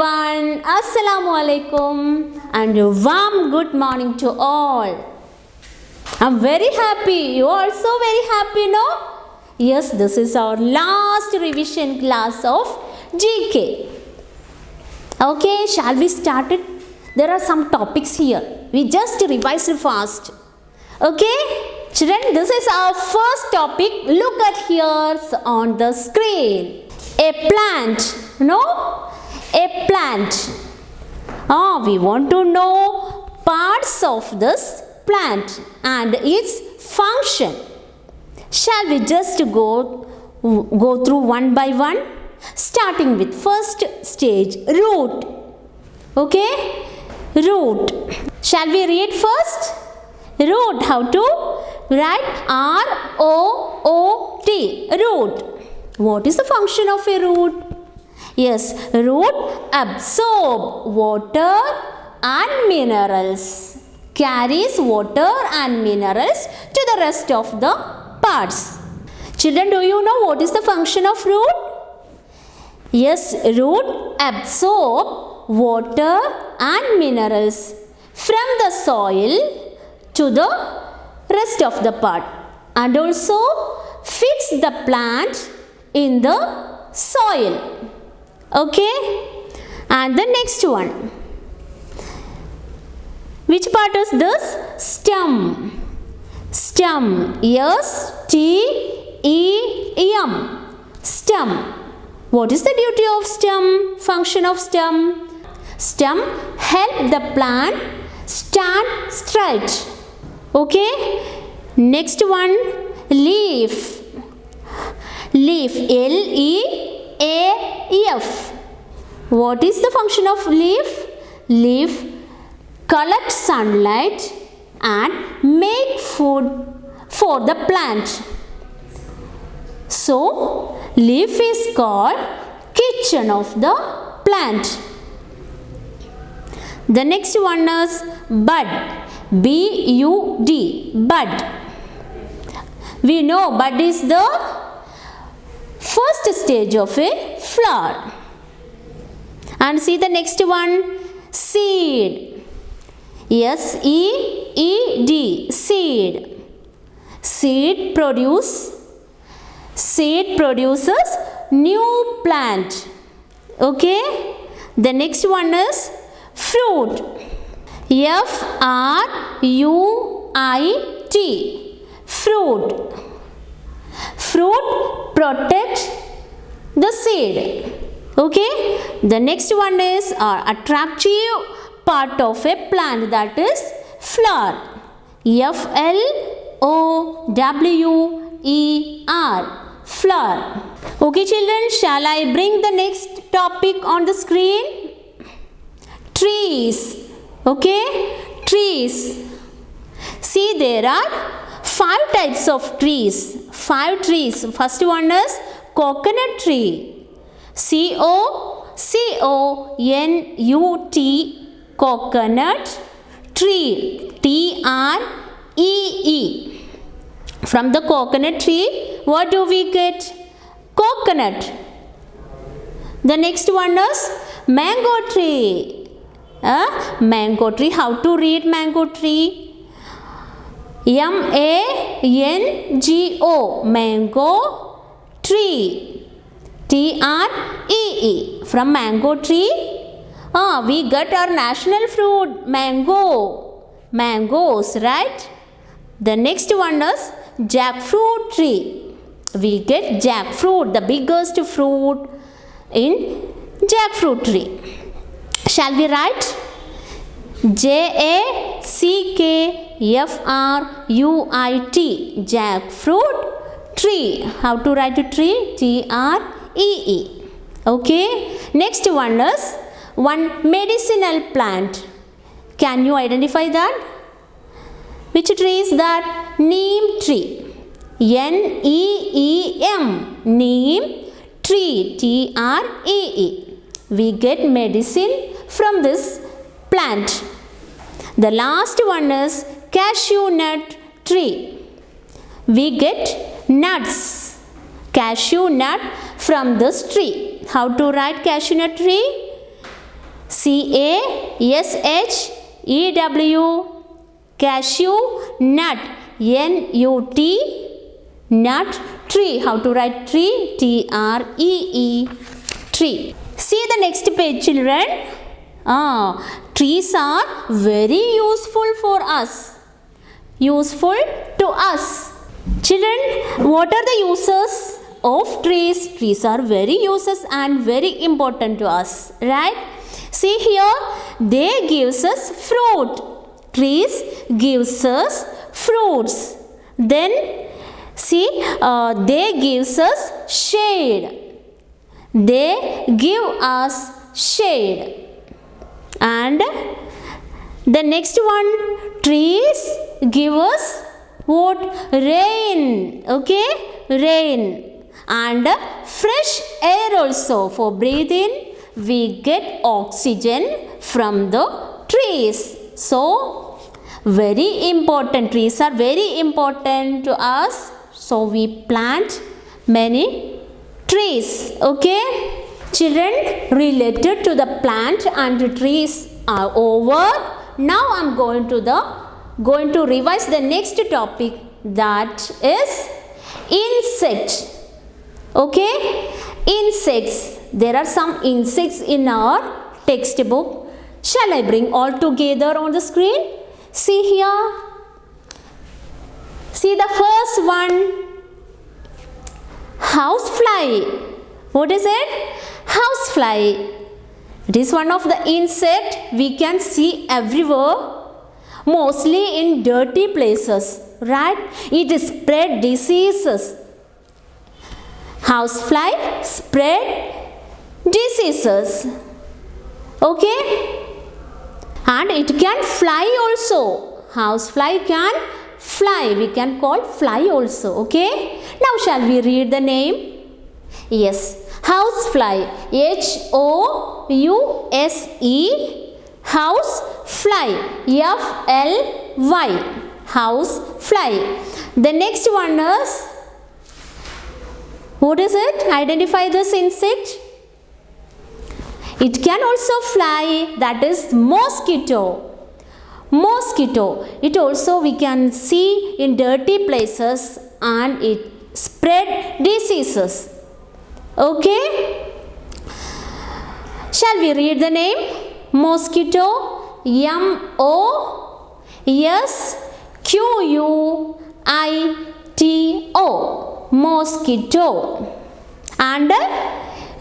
everyone, Assalamu alaikum and a warm good morning to all. I'm very happy, you are also very happy, no? Yes, this is our last revision class of GK. Okay, shall we start it? There are some topics here, we just revise it fast. Okay, children, this is our first topic. Look at here on the screen. A plant, no? A plant. We want to know parts of this plant and its function. Shall we just go through one by one? Starting with first stage, root. Okay? Root. Shall we read first? Root. How to write? R-O-O-T. Root. What is the function of a root? Yes, root absorb water and minerals. Carries water and minerals to the rest of the parts. Children, do you know what is the function of root? Yes, root absorb water and minerals from the soil to the rest of the part and also fix the plant in the soil. Okay, and the next one. Which part is this? Stem. Stem. S-T-E-M. Stem. What is the duty of stem? Function of stem? Stem help the plant stand straight. Okay. Next one. Leaf. Leaf. L-E-A-F. What is the function of leaf? Leaf collect sunlight and make food for the plant. So, leaf is called kitchen of the plant. The next one is bud. B-U-D. Bud. We know bud is the first stage of a flower. And see the next one, seed. S-E-E-D. Seed. Seed produces new plant. Okay. The next one is fruit. F-R-U-I-T. Fruit. Fruit protect the seed. Okay. The next one is attractive part of a plant, that is flower. F-L-O-W-E-R. Flower. Okay children, shall I bring the next topic on the screen? Trees. Okay. Trees. See, there are 5 types of trees. 5 trees. First one is coconut tree. C-O-C-O-N-U-T. Coconut tree. T-R-E-E. From the coconut tree, what do we get? Coconut. The next one is mango tree. Mango tree. How to read mango tree? M-A-N-G-O. Mango tree. T-R-E-E. From mango tree, we get our national fruit, mango. Mangoes, right? The next one is jackfruit tree. We get jackfruit, the biggest fruit in jackfruit tree. Shall we write? J-A-C-K-F-R-U-I-T. Jackfruit tree. How to write a tree? T-R-E-E. Okay. Next one is one medicinal plant. Can you identify that? Which tree is that? Neem tree. N-E-E-M. Neem tree. T-R-E-E. We get medicine from this plant. The last one is cashew nut tree. We get nuts. Cashew nut from this tree. How to write cashew nut tree? CASHEW, cashew, nut, NUT, nut. Tree, how to write tree? TREE, tree. See the next page, children. Trees are very useful for us. Useful to us. Children, what are the uses of trees? Trees are very useless and very important to us, right? See here, they gives us fruit. Trees gives us fruits. Then see, they gives us shade. They give us shade. And the next one, trees give us what? Rain. Okay, rain. And fresh air also. For breathing, we get oxygen from the trees. So very important. Trees are very important to us. So we plant many trees. Okay, children, related to the plant and trees are over. Now I am going to revise the next topic, that is insect. Okay, insects. There are some insects in our textbook. Shall I bring all together on the screen? See here. See the first one. Housefly. What is it? Housefly. It is one of the insect we can see everywhere, mostly in dirty places, right? It spread diseases. Housefly spread diseases. Okay? And it can fly also. Housefly can fly. We can call fly also. Okay? Now shall we read the name? Yes. Housefly. HOUSE. Housefly. FLY. Housefly. The next one is, what is it? Identify this insect. It can also fly, that is mosquito. Mosquito. It also we can see in dirty places and it spread diseases. Okay? Shall we read the name? Mosquito. MOSQUITO. Mosquito. And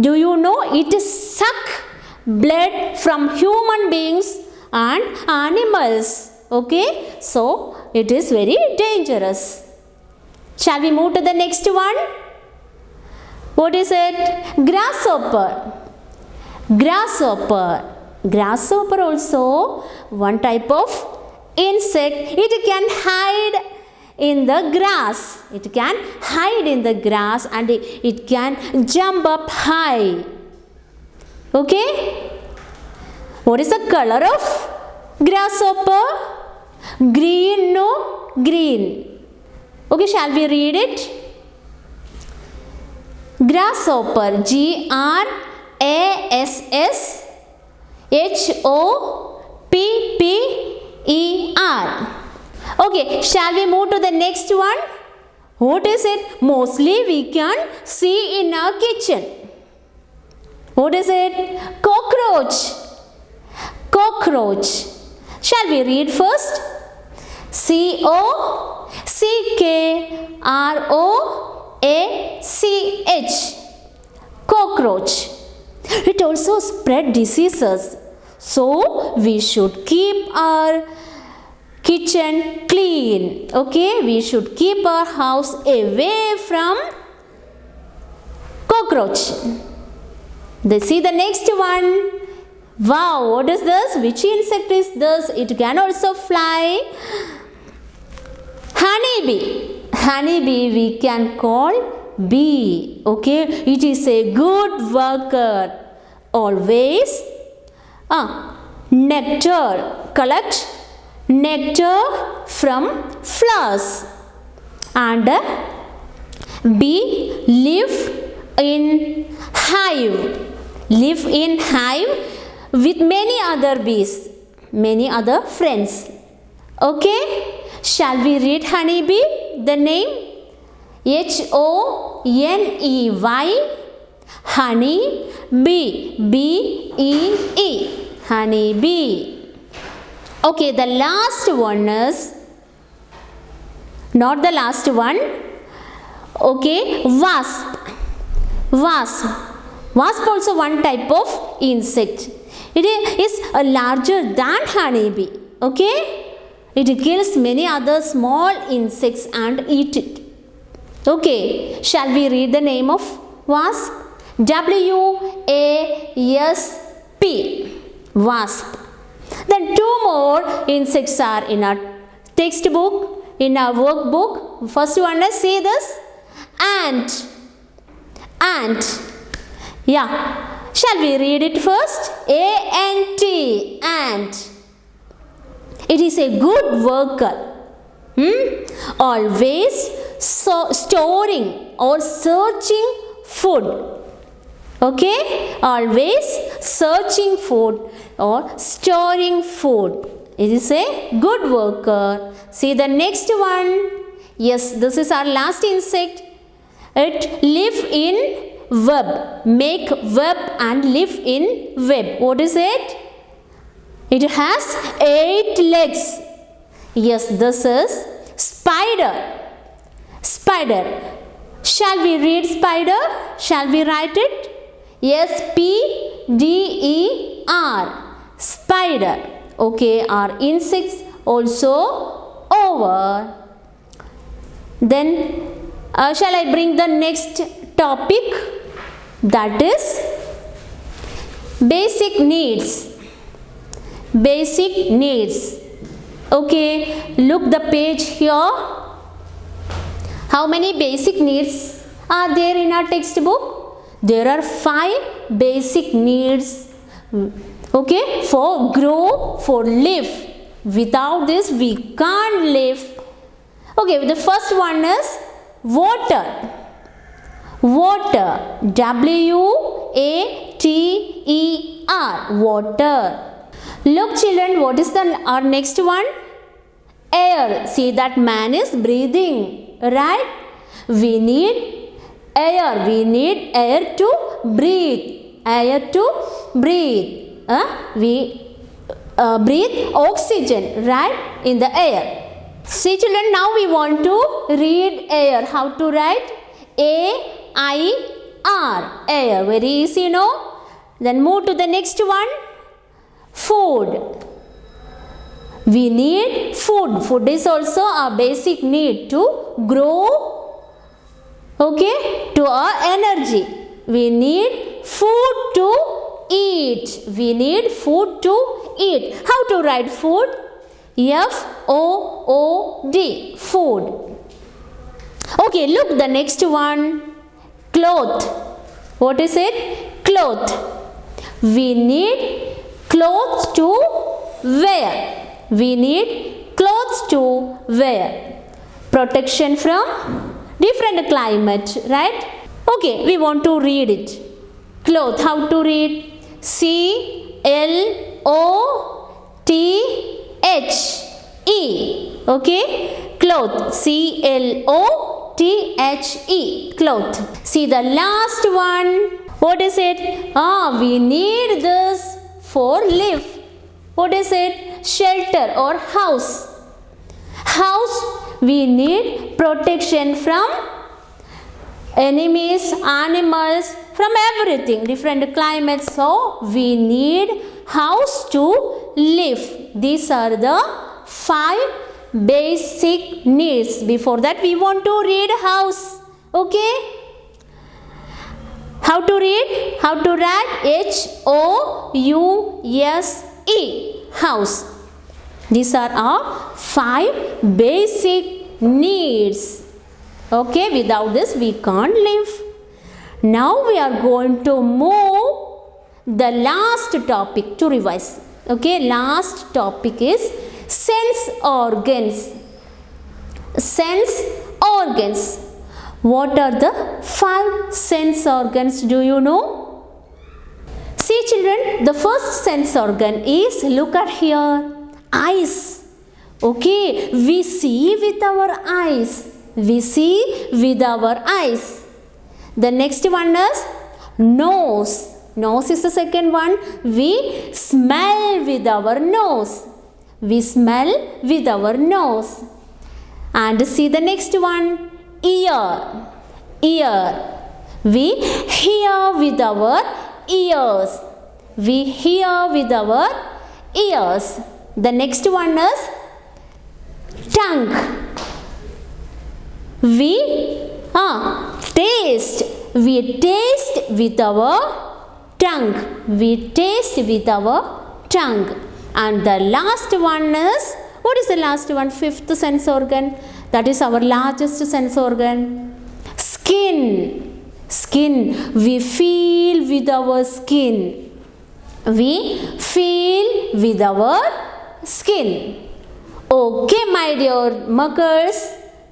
do you know it suck blood from human beings and animals? Okay, so it is very dangerous. Shall we move to the next one? What is it? Grasshopper. Grasshopper. Grasshopper also one type of insect. It can hide in the grass. It can hide in the grass and it can jump up high. Okay? What is the color of grasshopper? Green, no? Green. Okay, shall we read it? Grasshopper. GRASSHOPPER. Okay, shall we move to the next one? What is it? Mostly we can see in our kitchen. What is it? Cockroach. Cockroach. Shall we read first? COCKROACH. Cockroach. It also spread diseases. So we should keep our kitchen clean. Okay, we should keep our house away from cockroach. They see the next one. Wow, what is this? Which insect is this? It can also fly. Honeybee. Honeybee we can call bee. Okay, it is a good worker. Always nectar. Collect nectar from flowers. And bee live in hive. Live in hive with many other bees, many other friends. Okay, shall we read honeybee? The name Honey, honey, bee, bee, honeybee. Okay, the last one is not the last one. Okay, wasp. Wasp also one type of insect. It is larger than honeybee. Okay, it kills many other small insects and eat it. Okay, shall we read the name of wasp? W-A-S-P, wasp. Then two more insects are in our textbook, in our workbook. First one is, see this, ant. Yeah, shall we read it first? A-N-T, ant. It is a good worker. Always storing or searching food. Okay, always searching food or storing food. It is a good worker. See the next one. Yes, this is our last insect. It live in web. Make web and live in web. What is it? It has 8 legs. Yes, this is spider. Spider. Shall we read spider? Shall we write it? S-P-D-E-R. Spider. Okay, our insects also over. Then shall I bring the next topic, that is basic needs. Basic needs. Okay, look the page here. How many basic needs are there in our textbook? There are 5 basic needs. Okay, for grow, for live. Without this we can't live. Okay, the first one is water. Water. W-A-T-E-R. Water. Look children, what is our next one? Air. See, that man is breathing, right? We need air. We need air to breathe. Air to breathe. We breathe oxygen, right, in the air. See children, now we want to read air. How to write? A-I-R. Air. Very easy, no? Then move to the next one. Food. We need food. Food is also a basic need to grow, okay, to our energy. We need food to eat. We need food to eat. How to write food? F-O-O-D. Food. Okay, look the next one. Cloth. What is it? Cloth. We need clothes to wear. We need clothes to wear. Protection from different climate, right? Okay, we want to read it. Cloth. How to read? C-L-O-T-H-E. Okay? Cloth. C-L-O-T-H-E. Cloth. See the last one. What is it? We need this for live. What is it? Shelter or house. House, we need protection from enemies, animals, from everything, different climates. So, we need house to live. These are the 5 basic needs. Before that, we want to read house. Okay? How to read? How to write? H-O-U-S-E. House. These are our 5 basic needs. Okay, without this we can't live. Now we are going to move the last topic to revise. Okay, last topic is sense organs. Sense organs. What are the 5 sense organs? Do you know? See children, the first sense organ is, look at here, eyes. Okay, we see with our eyes. We see with our eyes. The next one is nose. Nose is the second one. We smell with our nose. We smell with our nose. And see the next one, ear. Ear. We hear with our ears. We hear with our ears. The next one is tongue. We taste. We taste with our tongue. We taste with our tongue. And the last one is, what is the last one? Fifth sense organ. That is our largest sense organ. Skin. Skin. We feel with our skin. We feel with our skin. Okay, my dear muggers.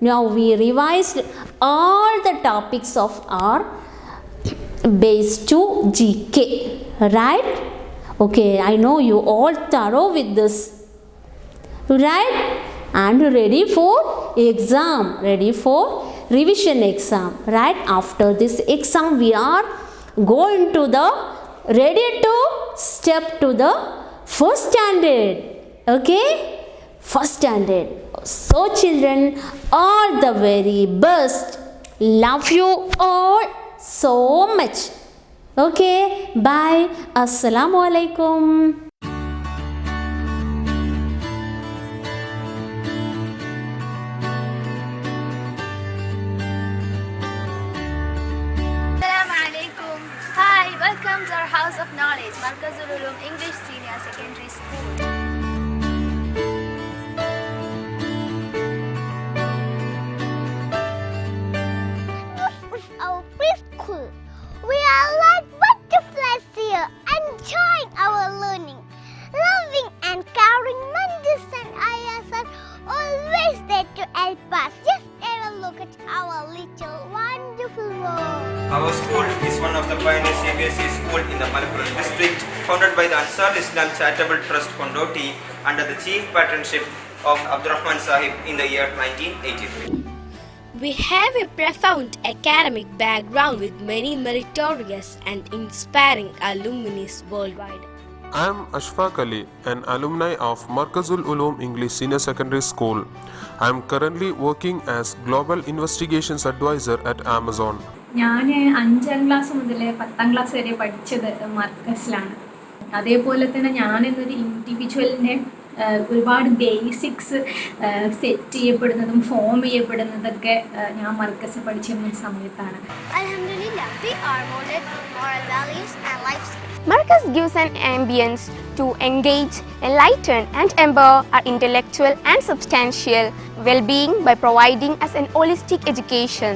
Now we revised all the topics of our base 2 GK. Right? Okay, I know you all thorough with this. Right? And ready for exam. Ready for revision exam. Right? After this exam, we are going to the, ready to step to the first standard. Okay? First standard. So children, all the very best. Love you all so much. Okay, bye. Assalamu alaikum. Assalamu alaikum. Hi, welcome to our House of Knowledge, Markazul Ulum English Senior Secondary School. Our preschool. We are like butterflies here, enjoying our learning. Loving and caring Mandis and Ayas are always there to help us. Just have a look at our little wonderful world. Our school is one of the pioneer CBSE schools in the Malappuram district, founded by the Ansar Islam Charitable Trust Kondoti under the chief patronship of Abdurrahman Sahib in the year 1983. We have a profound academic background with many meritorious and inspiring alumni worldwide. I am Ashfaq Ali, an alumni of Markazul Ulum English Senior Secondary School. I am currently working as Global Investigations Advisor at Amazon. ഞാൻ 5ാം class മുതൽ 10ാം class വരെ പഠിച്ചത് മർക്കസിലാണ്. അതേപോലെ തന്നെ ഞാനെന്നൊരു ഇൻഡിവിജ്വലിനെ ഒരുപാട് basics set ചെയ്യപ്പെടുന്നതും form ചെയ്യപ്പെടുന്നതൊക്കെ ഞാൻ മർക്കസിൽ പഠിച്ചിരുന്ന സമയത്താണ്. Alhamdulillah, we are molded with moral values and life skills. Marcus gives an ambience to engage, enlighten and empower our intellectual and substantial well-being by providing us an holistic education.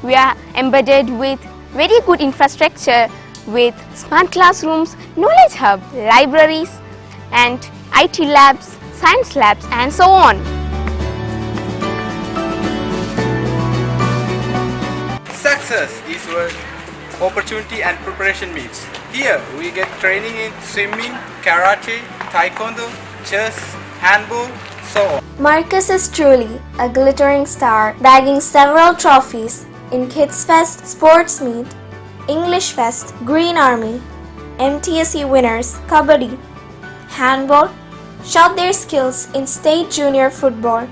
We are embedded with very good infrastructure with smart classrooms, knowledge hub, libraries and IT labs, science labs and so on. Success is where opportunity and preparation meets. Here we get training in swimming, karate, taekwondo, chess, handball, so on. Marcus is truly a glittering star, bagging several trophies in Kids Fest, Sports Meet, English Fest, Green Army, MTSE winners, Kabaddi, Handball, showed their skills in State Junior Football,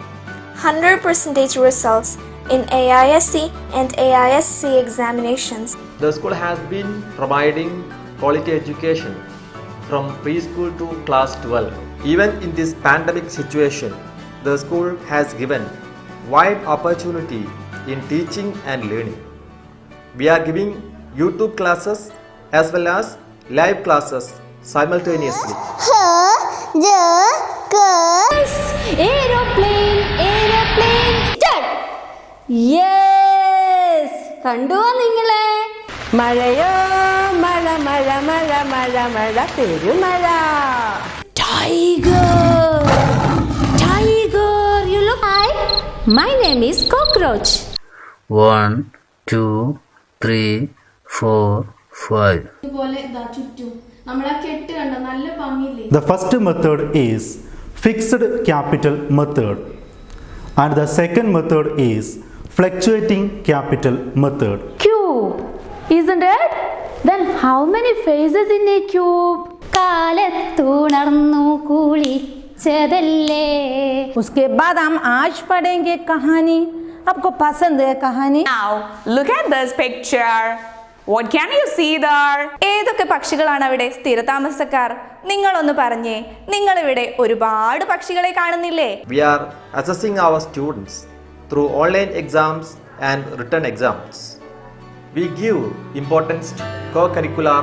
100% results in AISC and AISC examinations. The school has been providing quality education from preschool to class 12. Even in this pandemic situation, the school has given wide opportunity in teaching and learning. We are giving YouTube classes as well as live classes simultaneously. Aeroplane, aeroplane, start. Yes, കണ്ടുവോ നിങ്ങളെ? മഴയോ മഴ മഴ മഴ മഴ മഴ പെരുമഴ. Tiger, tiger, you look. Hi, my name is Cockroach. 1, 2, 3, 4, 5. ഇതുപോലെ ഇതാ ചുറ്റും നമ്മളാ കെട്ട് കണ്ട നല്ല ഭംഗിയില്ലേ? The first method is fixed capital method and the second method is fluctuating capital method. Cube, isn't it? Then how many faces in a cube? കാലത്തുണർന്നു കുളിച്ചതല്ലേ. उसके बाद हम आज पढ़ेंगे कहानी. आपको पसंद है कहानी? Now look at this picture. What can you see there? ഏതൊക്കെ പക്ഷികളാണ് അവിടെ സ്ഥിരതാമസക്കാർ? നിങ്ങളൊന്ന് പറഞ്ഞേ. നിങ്ങൾ ഇവിടെ ഒരുപാട് പക്ഷികളെ കാണുന്നില്ലേ? We are assessing our students through online exams and written exams. We give importance to co-curricular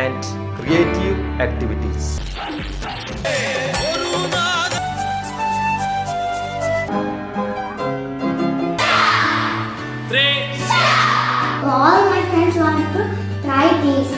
and creative activities. All my friends want to try this.